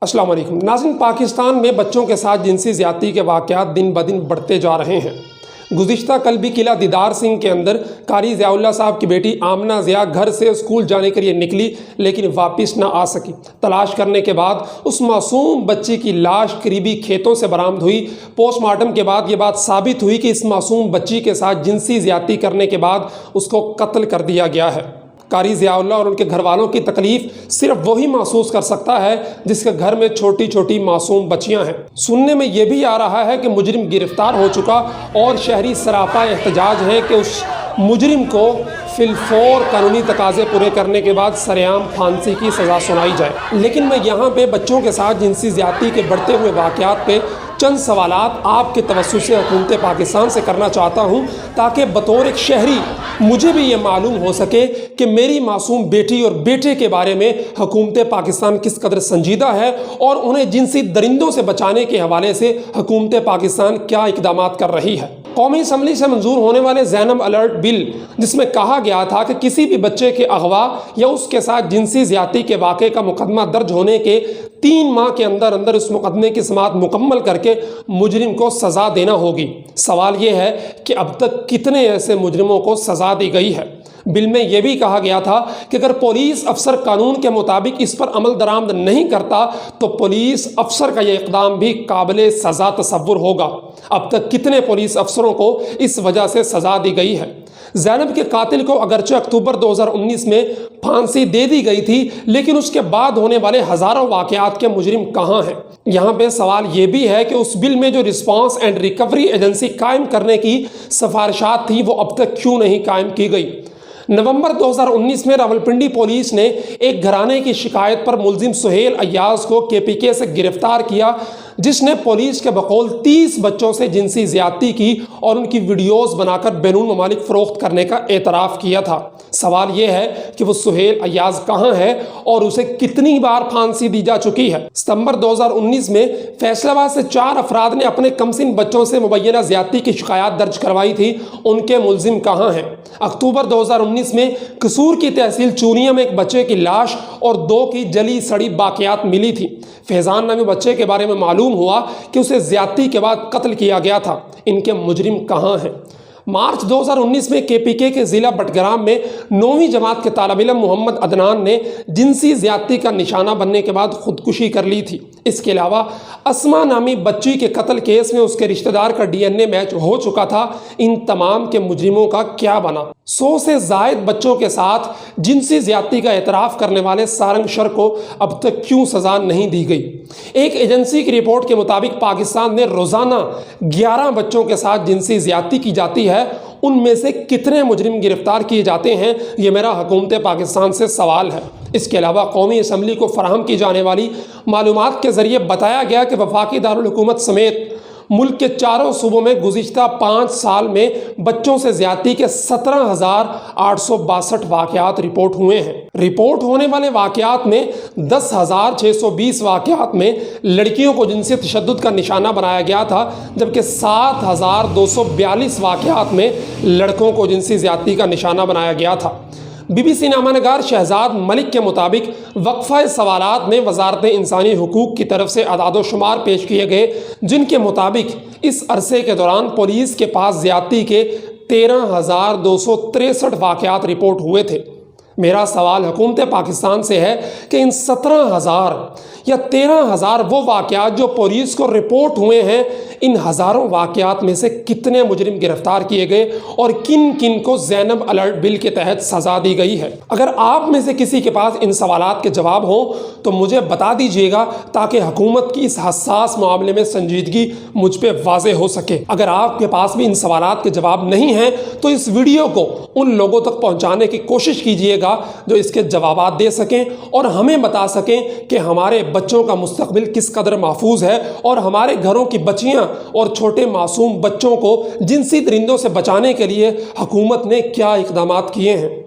अस्सलाम वालेकुम नाज़रीन, पाकिस्तान में बच्चों के साथ जिनसी ज़्यादती के वाक़यात दिन ब दिन बढ़ते जा रहे हैं। गुज़िश्ता कल भी किला दीदार सिंह के अंदर कारी ज़ियाउल्लाह साहब की बेटी आमना ज़िया घर से स्कूल जाने के लिए निकली, लेकिन वापस ना आ सकी। तलाश करने के बाद उस मासूम बच्ची की लाश करीबी खेतों से बरामद हुई। पोस्टमार्टम के बाद ये बात साबित हुई कि इस मासूम बच्ची के साथ जिनसी ज़्यादती करने के बाद उसको कत्ल कर दिया गया है। कारी ज़ियाउल्लाह और उनके घर वालों की तकलीफ़ सिर्फ वही महसूस कर सकता है जिसके घर में छोटी छोटी मासूम बच्चियां हैं। सुनने में ये भी आ रहा है कि मुजरिम गिरफ्तार हो चुका और शहरी सरापा एहतजाज है कि उस मुजरिम को फिलफौर कानूनी तकाज़े पूरे करने के बाद सरेआम फांसी की सज़ा सुनाई जाए। लेकिन मैं यहाँ पे बच्चों के साथ जिनसी ज़्यादती के बढ़ते हुए वाक़यात पे चंद सवालात आपके तवज्जुह से हुकूमत पाकिस्तान से करना चाहता हूँ, ताकि बतौर एक शहरी मुझे भी ये मालूम हो सके कि मेरी मासूम बेटी और बेटे के बारे में हुकूमत पाकिस्तान किस कदर संजीदा है और उन्हें जिनसी दरिंदों से बचाने के हवाले से हुकूमत पाकिस्तान क्या इक़दाम कर रही है। कौमी असम्बली से मंजूर होने वाले ज़ैनब अलर्ट बिल, जिसमें कहा गया था कि किसी भी बच्चे के अगवा या उसके साथ जिनसी ज़्यादती के वाक़े का मुकदमा दर्ज होने के 3 माह के अंदर अंदर उस मुकदमे की समाअत मुकम्मल करके मुजरिम को सज़ा देना होगी। सवाल ये है कि अब तक कितने ऐसे मुजरिमों को सज़ा दी गई है। बिल में यह भी कहा गया था कि अगर पुलिस अफसर कानून के मुताबिक इस पर अमल दरामद नहीं करता तो पुलिस अफसर का यह इक़दाम भी काबिल सज़ा तसव्वुर होगा। अब तक कितने पुलिस अफसरों को इस वजह से सज़ा दी गई है। ज़ैनब के कातिल को अगरचे अक्टूबर 2019 में फांसी दे दी गई थी, लेकिन उसके बाद होने वाले हज़ारों वाक़यात के मुजरिम कहाँ हैं। यहाँ पे सवाल ये भी है कि उस बिल में जो रिस्पांस एंड रिकवरी एजेंसी कायम करने की सिफारिशात थी वो अब तक क्यों नहीं कायम की गई। नवंबर 2019 में रावलपिंडी पुलिस ने एक घराने की शिकायत पर मुलजिम सुहेल अय्याज को KPK से गिरफ्तार किया, जिसने पुलिस के बकौल 30 बच्चों से जिनसी ज़्यादती की और उनकी वीडियोस बनाकर बैरून ममालिक फ़रोख्त करने का एतराफ़ किया था। सवाल यह है कि वो सुहेल अय्याज कहाँ है और उसे कितनी बार फांसी दी जा चुकी है। सितंबर 2019 में फैसलाबाद से 4 अफराद ने अपने कमसिन बच्चों से मुबैना ज़्यादती की शिकायत दर्ज करवाई थी, उनके मुलजिम कहाँ हैं। अक्टूबर 2019 में कसूर की तहसील चूनिया में एक बच्चे की लाश और 2 की जली सड़ी बाक़ियात मिली थी। फैज़ान नामी बच्चे के बारे में मालूम हुआ कि उसे ज़्यादती के बाद कत्ल किया गया था। इनके मुजरिम कहाँ हैं। मार्च 2019 में KPK के ज़िला बटग्राम में 9वीं जमात के तालिब इल्म मोहम्मद अदनान ने जिनसी ज़्यादती का निशाना बनने के बाद खुदकुशी कर ली थी। इसके अलावा अस्मा नामी बच्ची के कत्ल केस में उसके रिश्तेदार का DNA मैच हो चुका था। इन तमाम के मुजरिमों का क्या बना। 100 से ज़ायद बच्चों के साथ जिनसी ज़्यादती का एतराफ़ करने वाले सारंग शर को अब तक क्यों सज़ा नहीं दी गई। एक एजेंसी की रिपोर्ट के मुताबिक पाकिस्तान में रोज़ाना 11 बच्चों के साथ जिनसी ज़्यादती की जाती है। उनमें से कितने मुजरिम गिरफ्तार किए जाते हैं, ये मेरा हुकूमत पाकिस्तान से सवाल है। इसके अलावा कौमी असम्बली को फराहम की जाने वाली मालूमात के ज़रिए बताया गया कि वफाकी दारुल हुकूमत समेत मुल्क के 4 सूबों में गुज़िश्ता 5 साल में बच्चों से ज़्यादती के 17,862 वाक़यात रिपोर्ट हुए हैं। रिपोर्ट होने वाले वाक़यात में 10,620 वाक़यात में लड़कियों को जिनसी तशद्दुद का निशाना बनाया गया था, जबकि 7,242 वाक़यात में लड़कों को जिनसी ज़्यादती का निशाना बनाया गया था। BBC नामानगार शहजाद मलिक के मुताबिक वक्फ़ा सवालात में वजारत इंसानी हुकूक की तरफ से अदाद-ओ-शुमार पेश किए गए, जिनके मुताबिक इस अरसे के दौरान पुलिस के पास ज़्यादती के 13,263 वाक़यात रिपोर्ट हुए थे। मेरा सवाल हुकूमत पाकिस्तान से है कि इन 17,000 या 13,000 वो वाक़यात जो पुलिस को रिपोर्ट हुए हैं, इन हज़ारों वाक़यात में से कितने मुजरिम गिरफ्तार किए गए और किन किन को ज़ैनब अलर्ट बिल के तहत सज़ा दी गई है। अगर आप में से किसी के पास इन सवालात के जवाब हों तो मुझे बता दीजिएगा, ताकि हुकूमत की इस हसास मामले में संजीदगी मुझ पर वाज़े हो सके। अगर आपके पास भी इन सवालात के जवाब नहीं हैं तो इस वीडियो को उन लोगों तक पहुँचाने की कोशिश कीजिएगा जो इसके जवाब दे सकें और हमें बता सकें कि हमारे बच्चों का मुस्तकबिल किस कदर महफूज है और हमारे घरों की बच्चियां और छोटे मासूम बच्चों को जिनसी दरिंदों से बचाने के लिए हुकूमत ने क्या इक़दाम किए हैं।